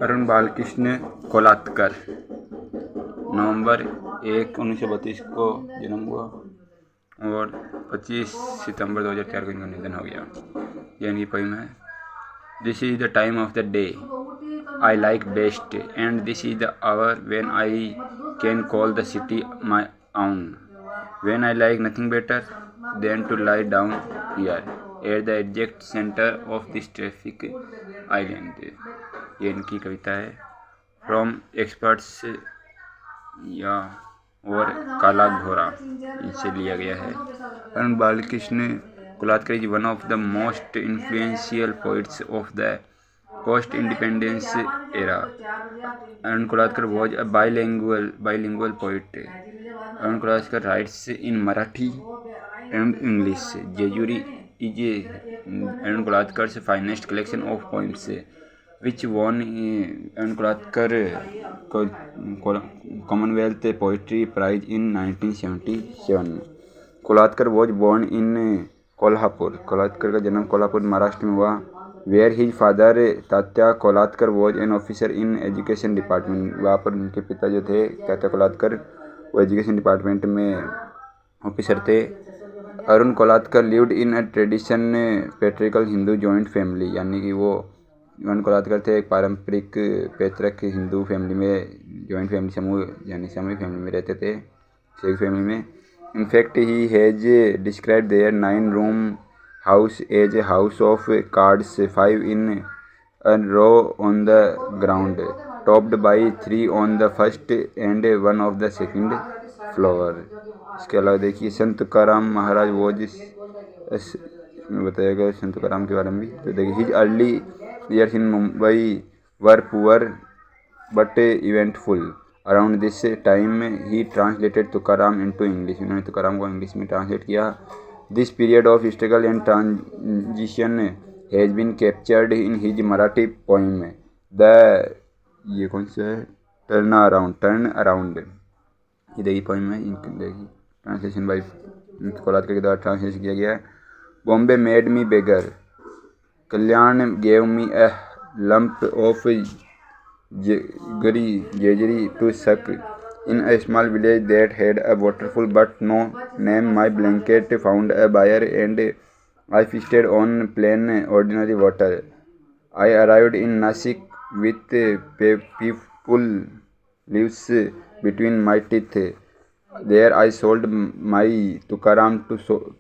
अरुण बालकृष्ण कोलात्कर नवंबर 1, 1932 को जन्म हुआ और 25 सितंबर 2004 को इनका निधन हो गया। ये इनकी पोइम है। This is the time of the day I like best, and this is the hour when I can call the city my own. When I like nothing better than to lie down here at the exact center of this traffic island. ये इनकी कविता है। From experts या और काला घोड़ा इनसे लिया गया है। Arun Balkrishna Kolatkar is one of the most influential poets of the post independence era. Arun Kolatkar was a bilingual poet. Arun Kolatkar writes in Marathi and English. Jejuri is Arun Kolatkar's finest collection of poems, which won Arun Kolatkar Commonwealth Poetry Prize in 1977. Kolatkar was born in Kolhapur. Kolatkar का जन्म कोल्हापुर महाराष्ट्र में हुआ। Where his father Tatya Kolatkar was an officer in education department. वहाँ पर उनके पिता जो थे तात्या कोलात्कर वो एजुकेशन डिपार्टमेंट में ऑफिसर थे। Arun Kolatkar lived in a tradition patriarchal Hindu joint family, यानी कि वो अरुण कोलात्कर थे एक पारंपरिक पैतृक हिंदू फैमिली में, जॉइंट फैमिली समूह यानी सामूहिक फैमिली में रहते थे, शेख फैमिली में। In fact he has describe their 9-room house as a house of cards, 5 in a row on the ground, topped by 3 on the first and 1 of the second floor. इसके अलावा देखिए संत तुकाराम महाराज वो इसमें बताया गया संत तुकाराम के बारे में भी। तो देखिए his early years in Mumbai were poor but eventful. Around this time he translated Tukaram into English. इन्होंने तुकाराम को इंग्लिश में ट्रांसलेट किया। This period of struggle and transition has been captured in his Marathi poem The ये कौन सा है turn around. ये देखिए पोइम है, देखिए ट्रांसलेशन बाई कोलात्कर के द्वारा ट्रांसलेशन किया गया है। Bombay made me beggar, Kalyan gave me a lump of jaggery to suck in a small village that had a waterfall but no name. My blanket found a buyer and I feasted on plain ordinary water. I arrived in Nasik with peaceful leaves between my teeth. There I sold my Tukaram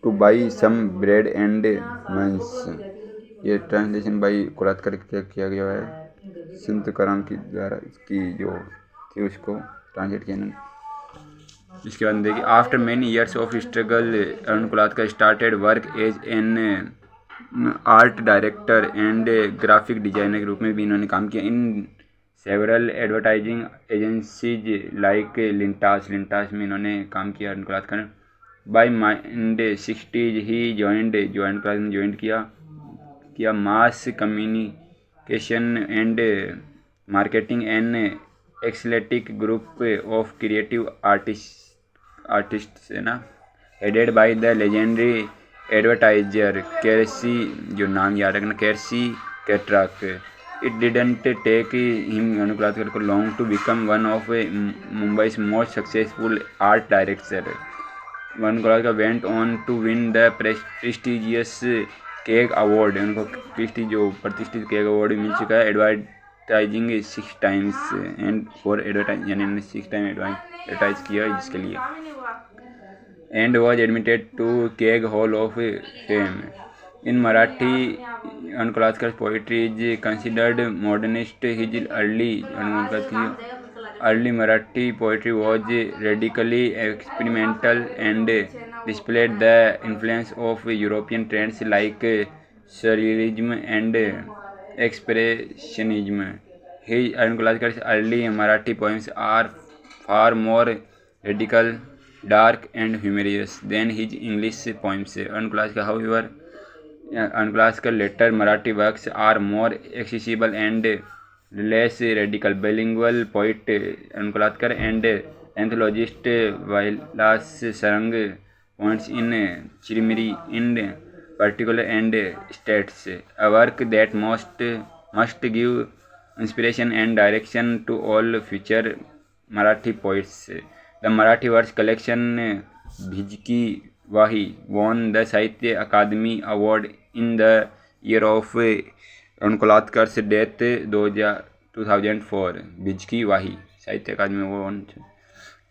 to buy some bread and muns. ये translation by कोलात्कर किया गया है। संत तुकाराम की द्वारा इसकी जो थी उसको ट्रांसलेट किया इन्होंने। इसके बाद देखिए after many years of struggle Arun Kolatkar started work as an art director and graphic designer के रूप में भी इन्होंने काम किया in several advertising agencies like Lintas में इन्होंने काम किया Arun Kolatkar. By mid 60s he joined किया mass communication and marketing and eclectic group of creative artists है ना, headed by the legendary advertiser Kersy, जो नाम याद रखना, Kersy Katrak. It didn't take him Arun Kolatkar को long to become one of Mumbai's most successful art director. Arun Kolatkar went on to win the prestigious CAG award. उनको प्रतिष्ठित CAG award मिल चुका है। Advertising 6 times and for advertise, यानी 6 टाइम एडवर्टाइज किया जिसके लिए। And was admitted to CAG hall of fame. In Marathi Arun Kolatkar poetry is considered modernist. His early Marathi poetry was radically experimental and displayed the influence of European trends like surrealism and expressionism. Arun Kolatkar's early Marathi poems are far more radical, dark, and humorous than his English poems. Arun Kolatkar's later Marathi works are more accessible and less radical. Bilingual poet Arun Kolatkar and anthologist Vilas Sarang points in Chirimiri in particular and states a work that must give inspiration and direction to all future Marathi poets. The Marathi verse collection Bhijki Wahi won the Sahitya Akademi Award in the year of Kolatkar's death 2004. Bhijki Wahi Sahitya Akademi Award.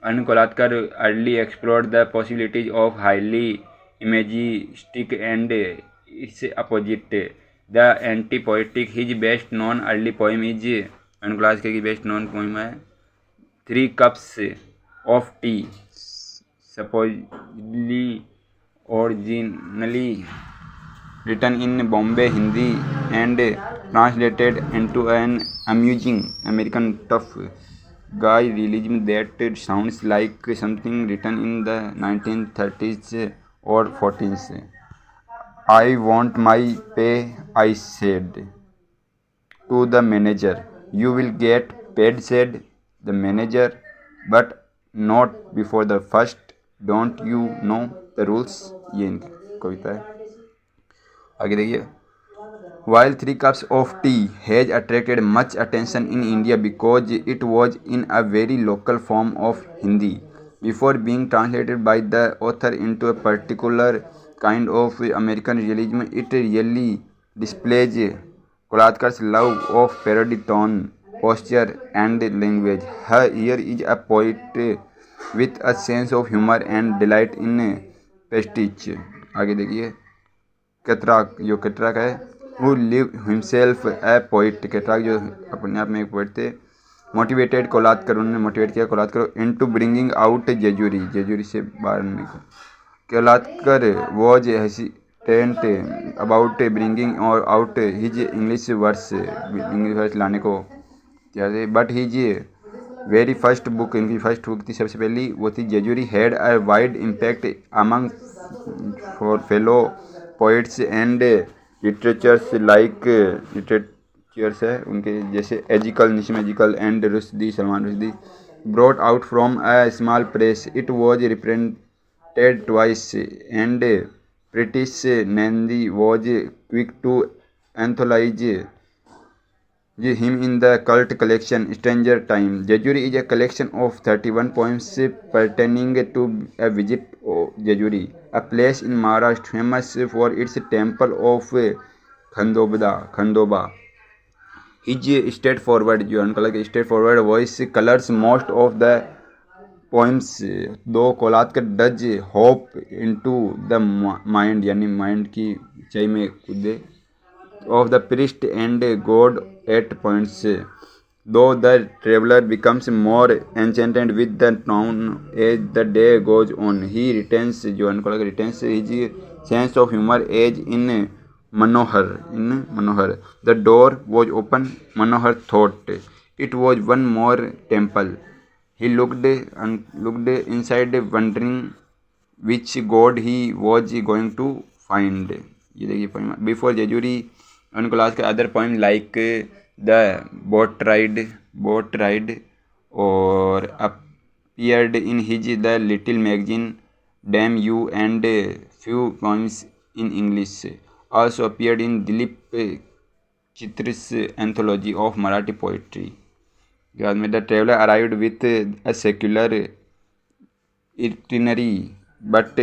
Kolatkar early explored the possibilities of highly imagistic and its opposite, the anti-poetic. His best known early poem is Kolatkar की best known poem है Three Cups of Tea, supposedly originally written in Bombay Hindi and translated into an amusing American tough guy realism that sounds like something written in the 1930s or 40s. I want my pay, I said to the manager. You will get paid, said the manager, but not before the first. Don't you know the rules? ये इनकी कविता है. आगे देखिए. While Three Cups of Tea has attracted much attention in India because it was in a very local form of Hindi before being translated by the author into a particular kind of American realism, it really displays Kolatkar's love of parody tone, posture, and language. Here is a poet with a sense of humor and delight in pastiche. आगे देखिए. कैटराक जो कैटराक है who lived himself a poet. कैटराक जो अपने आप में एक poet थे. मोटिवेटेड कोलात्कर, उन्होंने मोटिवेट किया कोलात्कर को into bringing out Jejuri, Jejuri से बाहर निकल. Kolatkar was hesitant about bringing और आउट हिज इंग्लिश वर्स लाने को क्या थे. But his very first book, इनकी फर्स्ट बुक थी सबसे पहली, वो थी Jejuri. Had a wide impact among for fellow poets and literatures like literatures है उनके जैसे Ezekiel, Nissim Ezekiel and Rushdie, Salman Rushdie. Brought out from a small press, it was रिप्रिंटेड twice and Pritish Nandy was quick to anthologize him in the cult collection Stranger Time. Jejuri is a collection of 31 poems pertaining to a visit to Jejuri, a place in Maharashtra famous for its temple of Khandoba. His straightforward, जो उनका लगे straightforward voice colors most of the poems, though कोलात्कर does hop into the mind, यानी mind की ऊंचाई में कूदे, of the priest and god at points, though the traveler becomes more enchanted with the town as the day goes on. He retains, जो उनको लगे retains his sense of humor as in Manohar. The door was open. Manohar thought it was one more temple. He looked inside, wondering which god he was going to find. ये देखिए poem. Before Jejuri, Nicholas के other poem like the boat ride or appeared in his The Little Magazine, Damn You, and few poems in English. Also appeared in Dilip Chitra's anthology of Marathi poetry. The traveler arrived with a secular itinerary, but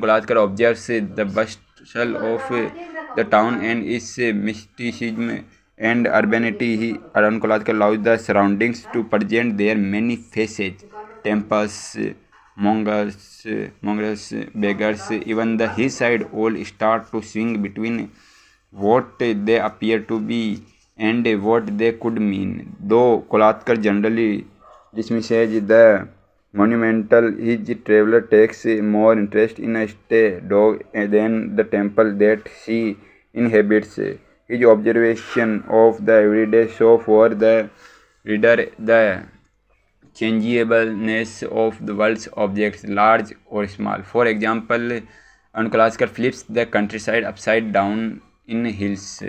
Kolatker observes the bustle of the town and its mysticism and urbanity. Kolatker allows the surroundings to present their many faces: temples, mongrels, beggars, even the hillside all start to swing between what they appear to be and what they could mean. Though Kolatker generally dismisses the monumental, his traveler takes more interest in a stray dog than the temple that she inhabits. His observation of the everyday show for the reader the changeableness of the world's objects, large or small. For example, Kolatker flips the countryside upside down in hills.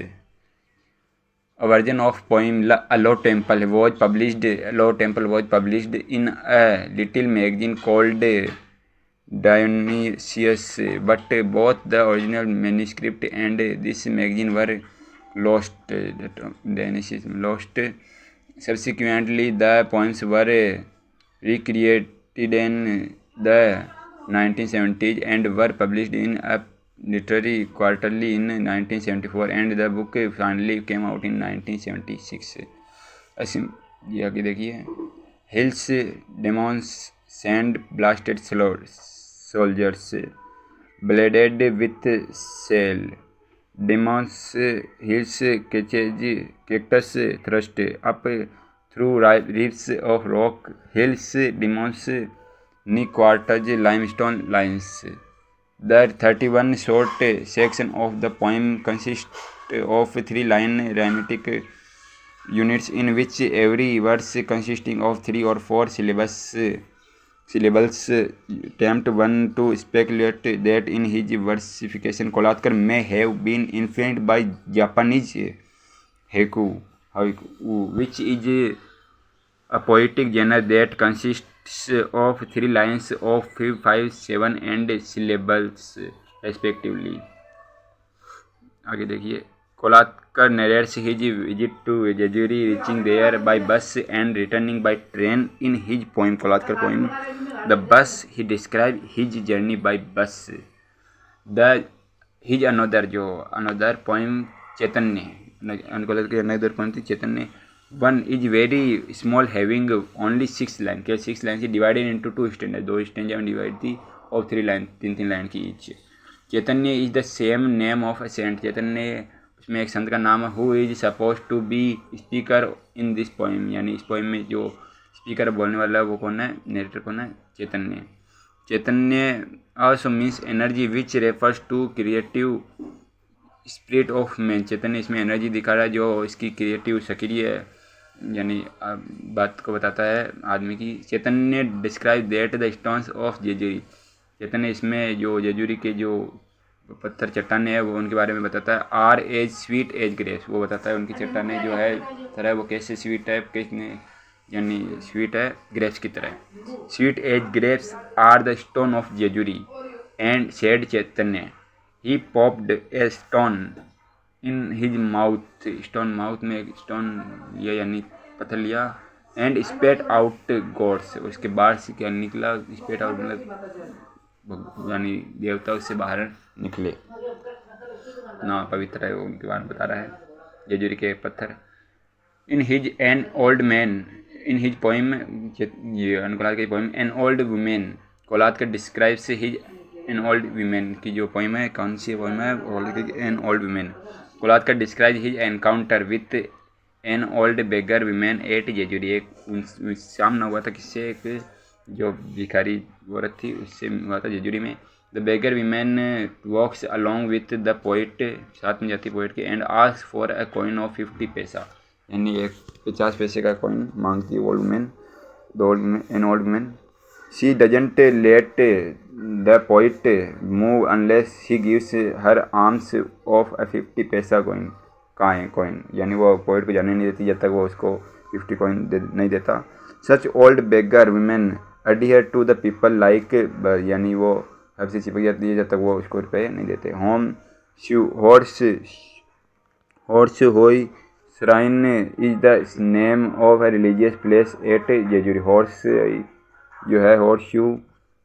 A version of poem A Low Temple was published in a little magazine called Dionysius, but both the original manuscript and this magazine were lost. Danish is lost. Subsequently, the poems were recreated in the 1970s and were published in a literary quarterly in 1974, and the book finally came out in 1976. ये आगे देखिए, hills, demons, sand blasted soldiers, bladed with sail, demons, hills, cactus thrust up through reefs of rock, hills, demons, quarters, limestone lines. The 31 short section of the poem consists of 3-line rhythmic units in which every verse consisting of 3 or 4 syllables tempt one to speculate that in his versification Kolatkar may have been influenced by Japanese haiku, which is a poetic genre that consists of 3 lines of 5, 7 and syllables respectively. आगे देखिए, Kolatkar narrates his visit to Jejuri, reaching there by bus and returning by train. In his poem, Kolatkar poem, The Bus, he describes his journey by bus. His another poem, Chaitanya, Kolatkar another poem थी Chaitanya. One is very small, having only 6 lines. 6 lines divided into 2 stanzas. 2 stanzas में divide थी और 3 line 3 line की each. Chaitanya is the same name of a saint. Chaitanya उसमें एक संत का नाम है. Who is suppose to be speaker in this poem, यानी इस पोइम में जो स्पीकर बोलने वाला है वो कौन है, नेरेटर कौन है, Chaitanya. Chaitanya also means energy which refers to creative spirit of man. Chaitanya इसमें एनर्जी दिखा रहा है जो इसकी क्रिएटिव सक्रिय यानी बात को बताता है आदमी की. Chaitanya describe that the stones of Jejuri. Chaitanya इसमें जो जेजुरी के जो पत्थर चट्टाने हैं वो उनके बारे में बताता है. Are as sweet as grapes, वो बताता है उनकी चट्टाने जो है तरह वो कैसे स्वीट है, किसने यानी स्वीट है ग्रेप्स की तरह. Sweet as grapes are the stone of Jejuri and said Chaitanya. He popped a stone in his mouth. Stone mouth में एक स्टोन लिया यानी पत्थर लिया. एंड स्पेट आउट गॉड्स, उसके बाहर से क्या निकला, स्पेट आउट मतलब यानी देवता उससे बाहर निकले ना पवित्र है वो उनके बारे में बता रहा है जेजुरी के पत्थर. In his an old man, in his poem, ये अनुकोलात की poem an old women. Kolatkar describes his an old women की जो पोइम है, कौन सी पोइम है, an old women. Kolatkar describe his encounter with an old beggar women at Jejuri. एक सामना हुआ था किससे, एक जो भिखारी औरत थी उससे हुआ था जेजुरी में. The beggar women walks along with the poet, साथ में जाती पोइट के. And ask for a coin of 50 paisa, यानी एक 50 पैसे का कॉइन मांगती है old women, N old women. She doesn't let the poet move unless he gives her arms of a 50 पैसा कॉइन. कहाँ है कॉइन, यानी वो पोइट को जाने नहीं देती जब तक वो उसको 50 कॉइन नहीं देता. Such old beggar women adhere to the people like, यानी वो सबसे चिपक जाती है जब तक वो उसको रुपये नहीं देते. होम हॉर्स होई shrine is the name of a religious place at Jejuri. Horse जो है हॉर्स्यू,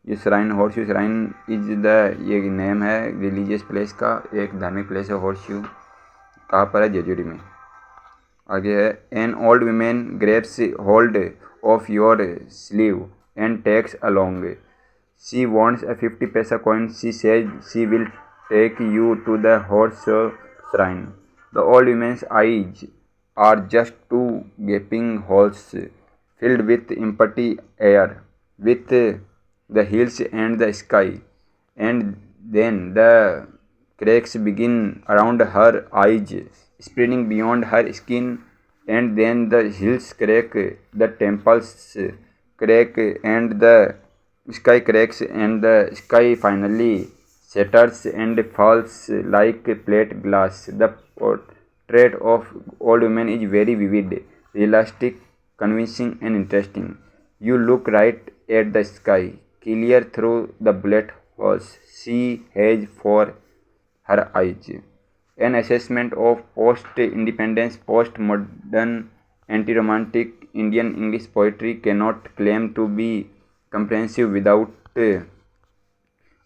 ये श्राइन हॉर्स्यू श्राइन इज द ये नेम है रिलीजियस प्लेस का, एक धार्मिक प्लेस है हॉर्स्यू. कहाँ पर है, जेजुरी में. आगे है an old women grapes hold of your sleeve and takes along. She wants a 50 paisa coin. She says she will take you to the horse shrine. The old woman's eyes are just two gaping holes filled with empty air, with the hills and the sky. And then the cracks begin around her eyes, spreading beyond her skin. And then the hills crack, the temples crack, and the sky cracks, and the sky finally shatters and falls like plate glass. The portrait of old woman is very vivid, realistic, convincing, and interesting. You look right at the sky, clear through the bullet holes she has for her eyes. An assessment of post-independence, post-modern, anti-romantic Indian English poetry cannot claim to be comprehensive without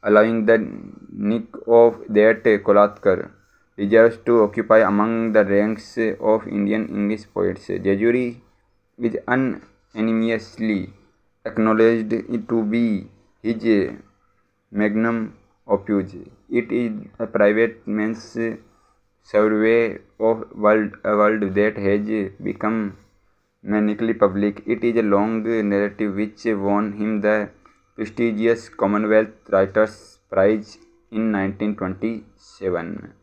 allowing the niche of that Kolatkar deserves to occupy among the ranks of Indian English poets. Jejuri is unanimously acknowledged to be his magnum opus. It is a private man's survey of a world that has become maniacally public. It is a long narrative which won him the prestigious Commonwealth Writers' Prize in 1927.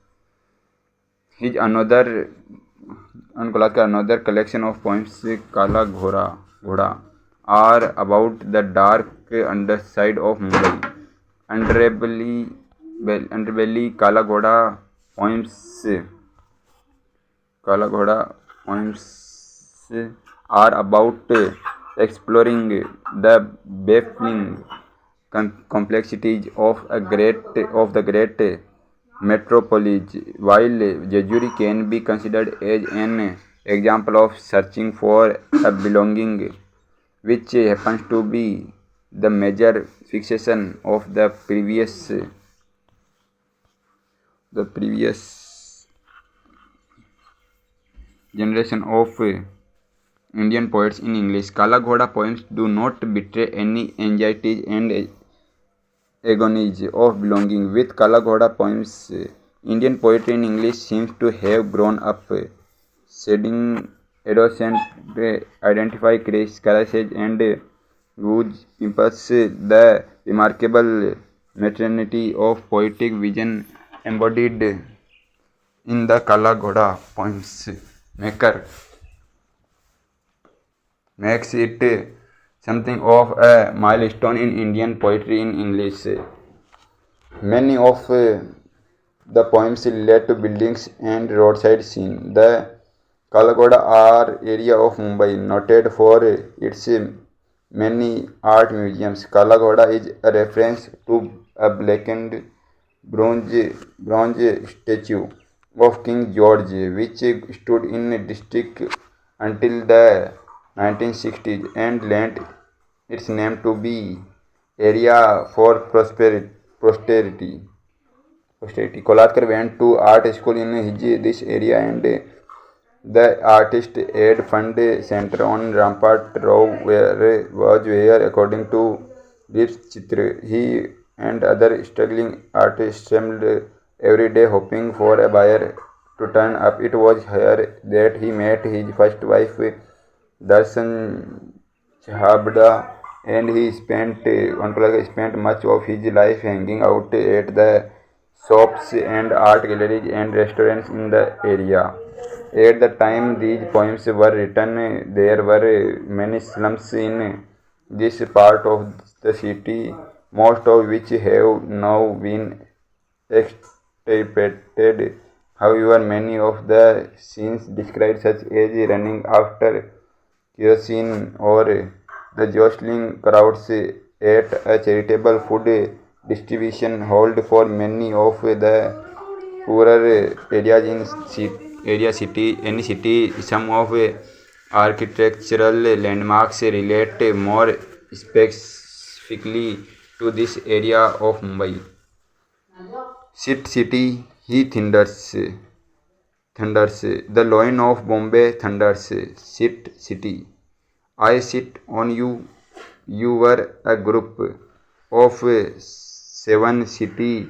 His another collection of poems, Kala Ghoda, are about the dark underside of Mumbai. Underbelly Kala Ghoda poems are about exploring the baffling complexities of the great metropolis, while Jejuri can be considered as an example of searching for a belonging, which happens to be the major fixation of the previous generation of Indian poets in English. Kala Ghoda poems do not betray any anxieties and agonies of belonging. With Kala Ghoda poems, Indian poetry in English seems to have grown up, shedding adolescent identify crisis and whose impulse the remarkable maternity of poetic vision embodied in the Kala Ghoda poems makes it something of a milestone in Indian poetry in English. Many of the poems relate to buildings and roadside scene. The Kalagoda are area of Mumbai noted for its many art museums. Kalagoda is a reference to a blackened bronze statue of King George, which stood in district until the 1960s and lent its name to be area for posterity. Kolatkar went to art school in this area, and the artist aid fund center on Rampart Row was where, according to Deep Chitra, he and other struggling artists assembled every day hoping for a buyer to turn up. It was here that he met his first wife, Darshan Chabda, and he spent much of his life hanging out at the shops and art galleries and restaurants in the area. At the time these poems were written, there were many slums in this part of the city, most of which have now been extirpated. However, many of the scenes described, such as running after kerosene or the jostling crowds at a charitable food distribution, hold for many of the poorer areas any city. Some of architectural landmarks relate more specifically to this area of Mumbai. Sit City, he thunders. The loin of Bombay thunders. Sit City, I sit on you. You were a group of 7 city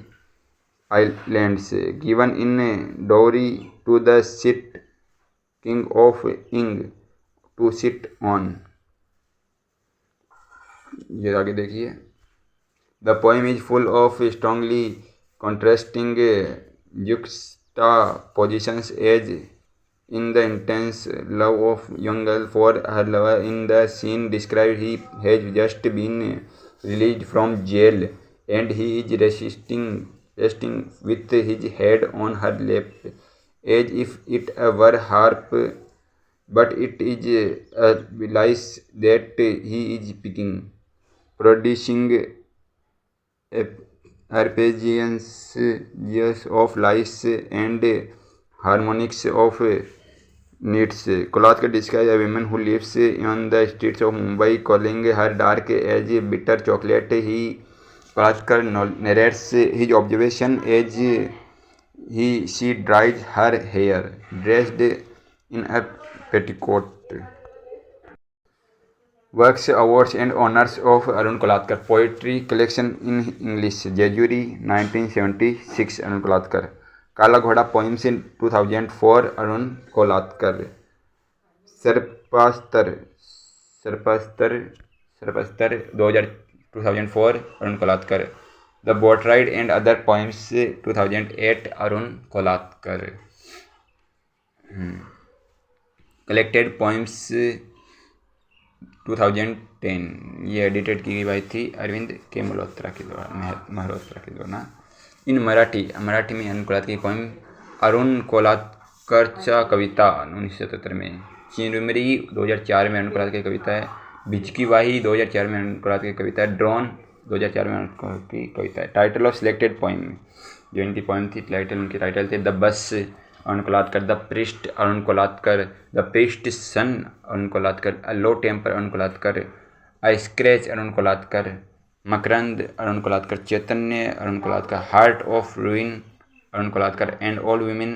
islands given in dowry to the Sit king of Ing to sit on. ये आगे देखिए. The poem is full of strongly contrasting juxtapositions, as in the intense love of young girl for her lover. In the scene described, he has just been released from jail and he is resting with his head on her lap, as if it were harp, but it is a lice that he is picking, producing arpeggios of lights and harmonics of needs. Kolatkar describes a woman who lives on the streets of Mumbai, calling her dark as bitter chocolate. Kolatkar narrates his observation as she dries her hair, dressed in a petticoat. Works, awards and honors of Arun Kolatkar. Poetry collection in English. Jejury 1976 Arun Kolatkar. Kala Ghoda poems in 2004 Arun Kolatkar. Sarpastar 2004 Arun Kolatkar. The Boat Ride and Other Poems 2008 Arun Kolatkar. Collected Poems 2010 ये edited की गई थी अरविंद के मल्होत्रा के द्वारा इन मराठी में अरुण कोलात्कर की poem Arun कोलात्करच्या कविता 1977 में. चिरमिरी 2004 में अरुण कोलात्कर की कविता है. भिचकी वाही 2004 में अरुण कोलात्कर की कविता है. ड्रोन 2004 में अरुण कोलात्कर की कविता है. टाइटल ऑफ सिलेक्टेड पोइम जो इनकी पोइम थी उनके टाइटल थे the bus Arun Kolatkar, the priest Arun Kolatkar, the priest son Arun Kolatkar, a low temple Arun Kolatkar, a scratch Arun Kolatkar, Makarand Arun Kolatkar, Chaitanya Arun Kolatkar, heart of ruin Arun Kolatkar, an old woman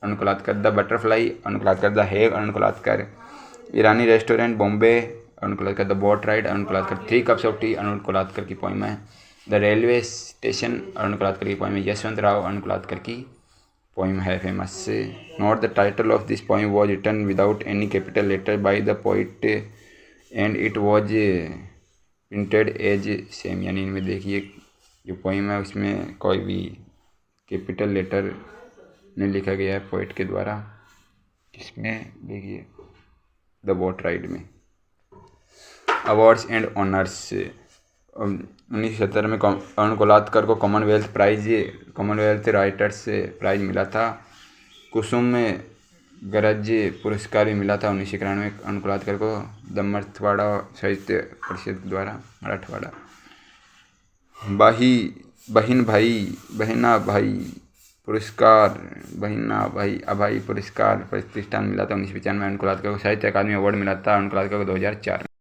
Arun Kolatkar, the butterfly Arun Kolatkar, the hag Arun Kolatkar, Irani restaurant Bombay Arun Kolatkar, the boat ride Arun Kolatkar, 3 cups of tea Arun Kolatkar की poem है. The railway station Arun Kolatkar की poem है. यशवंत राव अरुण कोलात्कर की poem है famous. Note the title of this poem was written without any capital letter by the poet and it was printed as same. यानी इनमें देखिए जो पोइम है उसमें कोई भी कैपिटल लेटर नहीं लिखा गया है पोइट के द्वारा. इसमें देखिए द बोट राइड में. Awards and honours. 1970 में अरुण कोलात्कर को कॉमनवेल्थ राइटर्स प्राइज मिला था. कुसुम गरज पुरस्कार भी मिला था 1991 में अरुण कोलात्कर को द मराठवाड़ा साहित्य परिषद द्वारा. मराठवाड़ा. बहिना भाई अभाई पुरस्कार प्रतिष्ठान मिला था 1995 में. अरुण कोलात्कर को साहित्य अकादमी अवार्ड मिला था अरुण कोलात्कर को 2004 में.